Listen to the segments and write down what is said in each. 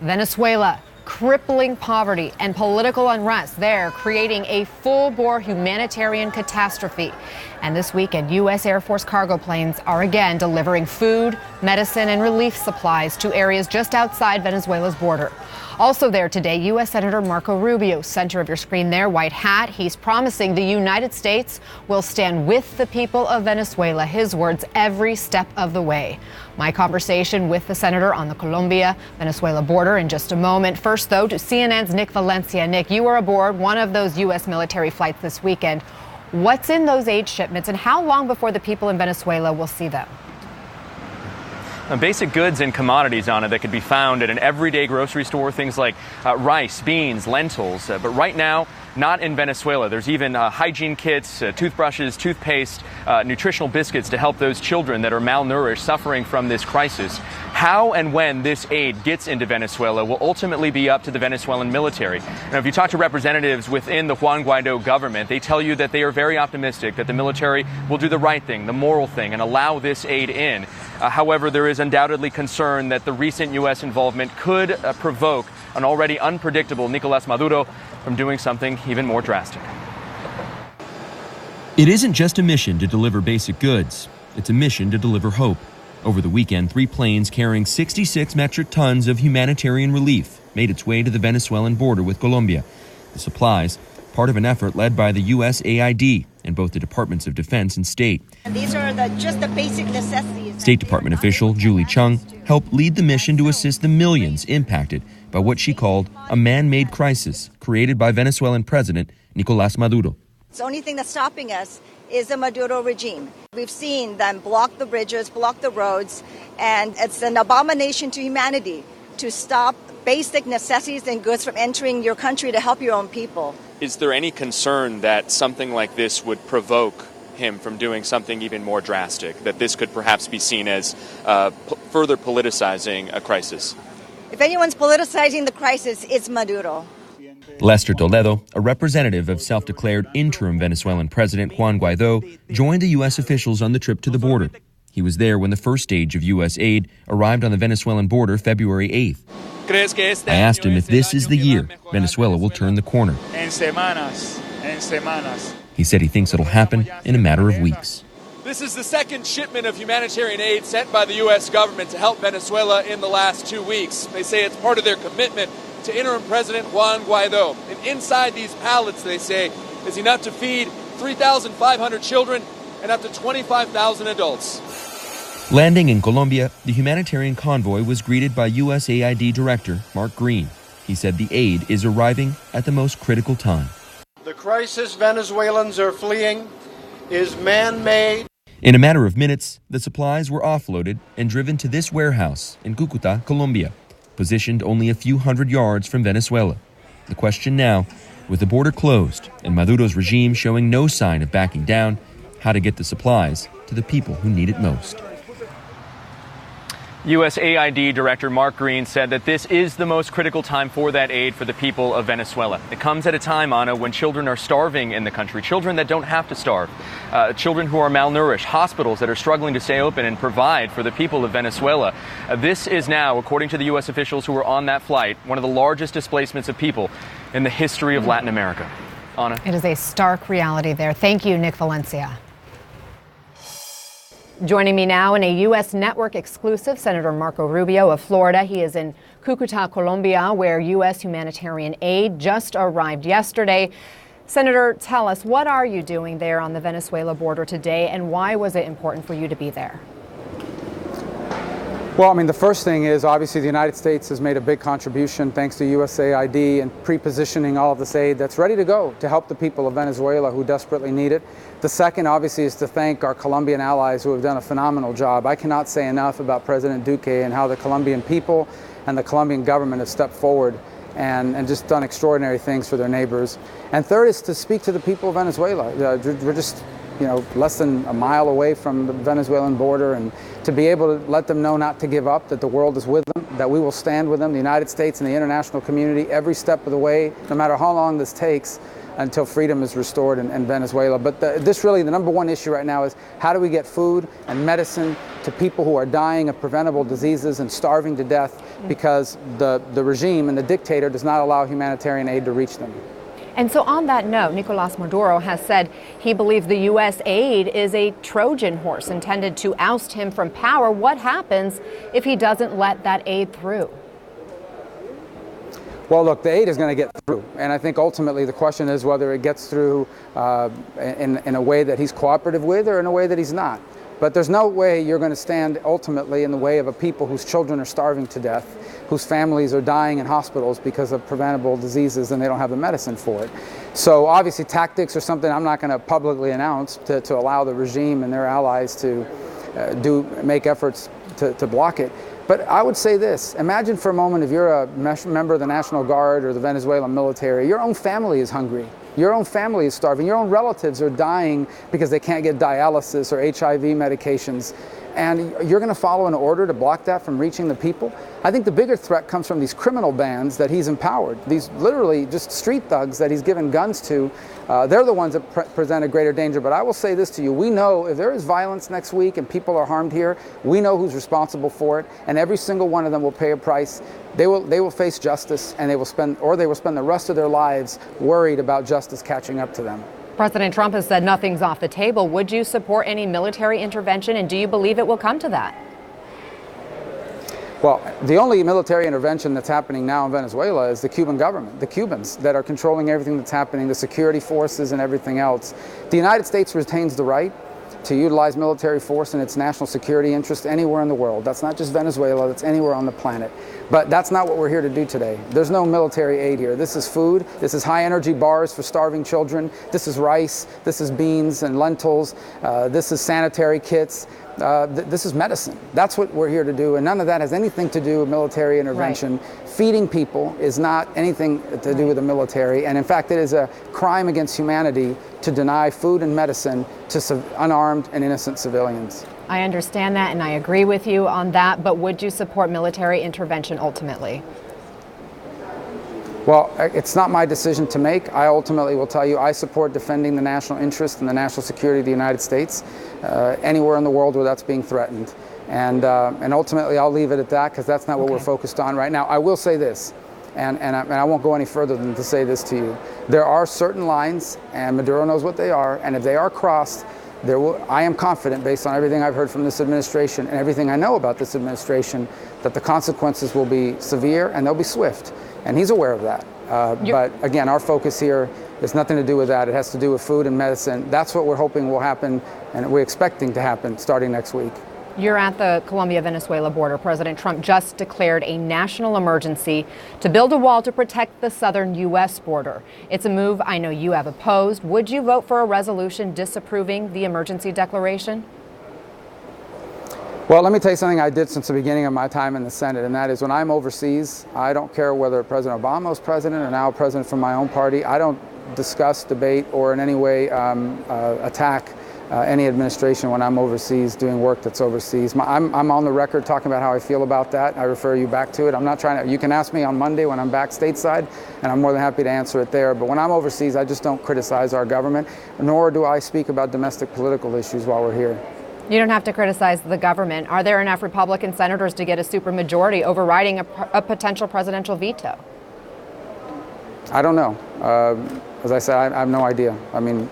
Venezuela, crippling poverty and political unrest there, creating a full-bore humanitarian catastrophe. And this weekend, U.S. Air Force cargo planes are again delivering food, medicine, and relief supplies to areas just outside Venezuela's border. Also there today, U.S. Senator Marco Rubio, center of your screen there, white hat. He's promising the United States will stand with the people of Venezuela, his words, every step of the way. My conversation with the senator on the Colombia-Venezuela border in just a moment. First, though, to CNN's Nick Valencia. Nick, you were aboard one of those U.S. military flights this weekend. What's in those aid shipments, and how long before the people in Venezuela will see them? Basic goods and commodities on it that could be found at an everyday grocery store, things like rice, beans, lentils. But right now, not in Venezuela. There's even hygiene kits, toothbrushes, toothpaste, nutritional biscuits to help those children that are malnourished, suffering from this crisis. How and when this aid gets into Venezuela will ultimately be up to the Venezuelan military. Now, if you talk to representatives within the Juan Guaido government, they tell you that they are very optimistic that the military will do the right thing, the moral thing, and allow this aid in. However, there is undoubtedly concern that the recent U.S. involvement could provoke an already unpredictable Nicolás Maduro from doing something even more drastic. It isn't just a mission to deliver basic goods. It's a mission to deliver hope. Over the weekend, 3 planes carrying 66 metric tons of humanitarian relief made its way to the Venezuelan border with Colombia. The supplies, part of an effort led by the USAID and both the Departments of Defense and State. These are just the basic necessities. State Department official Julie Chung helped lead the mission to assist the millions impacted by what she called a man-made crisis created by Venezuelan President Nicolás Maduro. The only thing that's stopping us is the Maduro regime. We've seen them block the bridges, block the roads, and it's an abomination to humanity to stop basic necessities and goods from entering your country to help your own people. Is there any concern that something like this would provoke him from doing something even more drastic, that this could perhaps be seen as further politicizing a crisis? If anyone's politicizing the crisis, it's Maduro. Lester Toledo, a representative of self-declared interim Venezuelan President Juan Guaido, joined the U.S. officials on the trip to the border. He was there when the first stage of U.S. aid arrived on the Venezuelan border February 8th. I asked him if this is the year Venezuela will turn the corner. He said he thinks it'll happen in a matter of weeks. This is the second shipment of humanitarian aid sent by the U.S. government to help Venezuela in the last 2 weeks. They say it's part of their commitment to interim President Juan Guaido. And inside these pallets, they say, is enough to feed 3,500 children and up to 25,000 adults. Landing in Colombia, the humanitarian convoy was greeted by USAID Director Mark Green. He said the aid is arriving at the most critical time. The crisis Venezuelans are fleeing is man-made. In a matter of minutes, the supplies were offloaded and driven to this warehouse in Cúcuta, Colombia, positioned only a few hundred yards from Venezuela. The question now, with the border closed and Maduro's regime showing no sign of backing down, how to get the supplies to the people who need it most. USAID Director Mark Green said that this is the most critical time for that aid for the people of Venezuela. It comes at a time, Anna, when children are starving in the country, children that don't have to starve, children who are malnourished, hospitals that are struggling to stay open and provide for the people of Venezuela. This is now, according to the U.S. officials who were on that flight, one of the largest displacements of people in the history of Latin America. Anna? It is a stark reality there. Thank you, Nick Valencia. Joining me now in a U.S. network exclusive, Senator Marco Rubio of Florida. He is in Cúcuta, Colombia, where U.S. humanitarian aid just arrived yesterday. Senator, tell us, what are you doing there on the Venezuela border today, and why was it important for you to be there? Well, I mean, the first thing is, obviously, the United States has made a big contribution, thanks to USAID, and pre-positioning all of this aid that's ready to go to help the people of Venezuela who desperately need it. The second, obviously, is to thank our Colombian allies who have done a phenomenal job. I cannot say enough about President Duque and how the Colombian people and the Colombian government have stepped forward and just done extraordinary things for their neighbors. And third is to speak to the people of Venezuela. We're just less than a mile away from the Venezuelan border, and to be able to let them know not to give up, that the world is with them, that we will stand with them, the United States and the international community, every step of the way, no matter how long this takes, until freedom is restored in Venezuela. But this really, the number one issue right now is how do we get food and medicine to to people who are dying of preventable diseases and starving to death because the regime and the dictator does not allow humanitarian aid to reach them. And so on that note, Nicolás Maduro has said he believes the U.S. aid is a Trojan horse intended to oust him from power. What happens if he doesn't let that aid through? Well, look, the aid is going to get through, and I think ultimately the question is whether it gets through in a way that he's cooperative with or in a way that he's not. But there's no way you're going to stand ultimately in the way of a people whose children are starving to death, whose families are dying in hospitals because of preventable diseases and they don't have the medicine for it. So obviously tactics are something I'm not going to publicly announce to allow the regime and their allies to make efforts to block it. But I would say this, imagine for a moment if you're a member of the National Guard or the Venezuelan military, your own family is hungry. Your own family is starving. Your own relatives are dying because they can't get dialysis or HIV medications. And you're going to follow an order to block that from reaching the people? I think the bigger threat comes from these criminal bands that he's empowered. These literally just street thugs that he's given guns to. They're the ones that present a greater danger. But I will say this to you. We know if there is violence next week and people are harmed here, we know who's responsible for it. And every single one of them will pay a price. They will face justice, and they will spend the rest of their lives worried about justice catching up to them. President Trump has said nothing's off the table. Would you support any military intervention, and do you believe it will come to that? Well, the only military intervention that's happening now in Venezuela is the Cuban government, the Cubans that are controlling everything that's happening, the security forces and everything else. The United States retains the right to utilize military force in its national security interest anywhere in the world. That's not just Venezuela, that's anywhere on the planet. But that's not what we're here to do today. There's no military aid here. This is food. This is high energy bars for starving children. This is rice. This is beans and lentils. This is sanitary kits. This is medicine. That's what we're here to do. And none of that has anything to do with military intervention. Right. Feeding people is not anything to do with the military. And in fact, it is a crime against humanity to deny food and medicine to unarmed and innocent civilians. I understand that, and I agree with you on that, but would you support military intervention ultimately? Well, it's not my decision to make. I ultimately will tell you I support defending the national interest and the national security of the United States anywhere in the world where that's being threatened. And ultimately I'll leave it at that because that's not what we're focused on right now. I will say this, and I won't go any further than to say this to you. There are certain lines, and Maduro knows what they are, and if they are crossed, I am confident, based on everything I've heard from this administration and everything I know about this administration, that the consequences will be severe and they'll be swift. And he's aware of that. But again, our focus here has nothing to do with that. It has to do with food and medicine. That's what we're hoping will happen, and we're expecting to happen starting next week. You're at the Colombia-Venezuela border. President Trump just declared a national emergency to build a wall to protect the southern U.S. border. It's a move I know you have opposed. Would you vote for a resolution disapproving the emergency declaration? Well, let me tell you something I did since the beginning of my time in the Senate, and that is when I'm overseas, I don't care whether President Obama is president or now president from my own party. I don't discuss, debate, or in any way attack any administration when I'm overseas doing work that's overseas. I'm on the record talking about how I feel about that. I refer you back to it. I'm not trying to, you can ask me on Monday when I'm back stateside, and I'm more than happy to answer it there. But when I'm overseas, I just don't criticize our government, nor do I speak about domestic political issues while we're here. You don't have to criticize the government. Are there enough Republican senators to get a supermajority overriding a potential presidential veto? I don't know. As I said, I have no idea. I mean,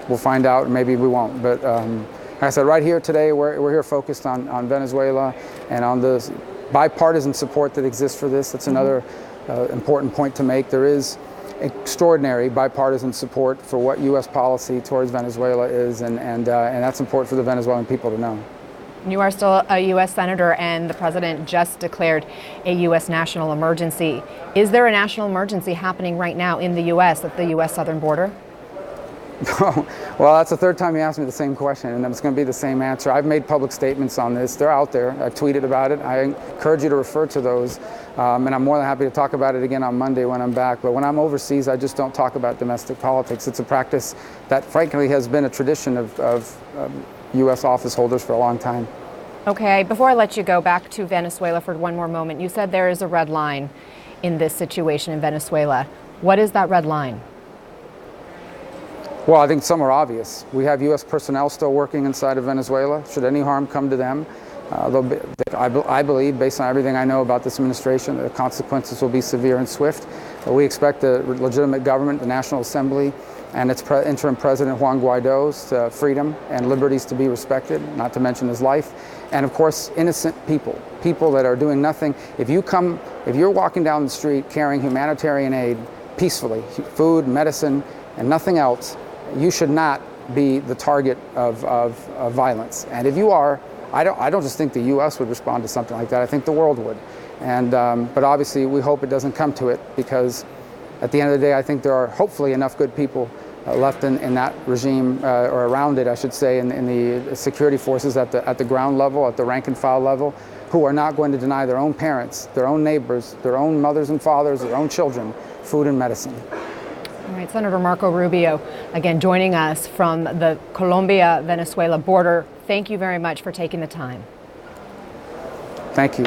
we'll find out, maybe we won't. But like I said, right here today, we're here focused on Venezuela and on the bipartisan support that exists for this. That's another important point to make. There is extraordinary bipartisan support for what U.S. policy towards Venezuela is, and that's important for the Venezuelan people to know. You are still a U.S. Senator, and the President just declared a U.S. national emergency. Is there a national emergency happening right now in the U.S. at the U.S. southern border? Well, that's the third time you asked me the same question, and it's going to be the same answer. I've made public statements on this. They're out there. I've tweeted about it. I encourage you to refer to those, and I'm more than happy to talk about it again on Monday when I'm back. But when I'm overseas, I just don't talk about domestic politics. It's a practice that, frankly, has been a tradition of U.S. office holders for a long time. Okay, before I let you go back to Venezuela for one more moment, you said there is a red line in this situation in Venezuela. What is that red line? Well, I think some are obvious. We have U.S. personnel still working inside of Venezuela. Should any harm come to them, I believe, based on everything I know about this administration, the consequences will be severe and swift. We expect the legitimate government, the National Assembly, and its interim president, Juan Guaido's freedom and liberties to be respected, not to mention his life. And of course, innocent people that are doing nothing. If you're walking down the street carrying humanitarian aid peacefully, food, medicine, and nothing else, you should not be the target of violence. And if you are, I don't just think the U.S. would respond to something like that. I think the world would. And but obviously, we hope it doesn't come to it, because at the end of the day, I think there are hopefully enough good people left in that regime, or around it, I should say, in the security forces at the ground level, at the rank and file level, who are not going to deny their own parents, their own neighbors, their own mothers and fathers, their own children food and medicine. All right, Senator Marco Rubio, again, joining us from the Colombia-Venezuela border. Thank you very much for taking the time. Thank you.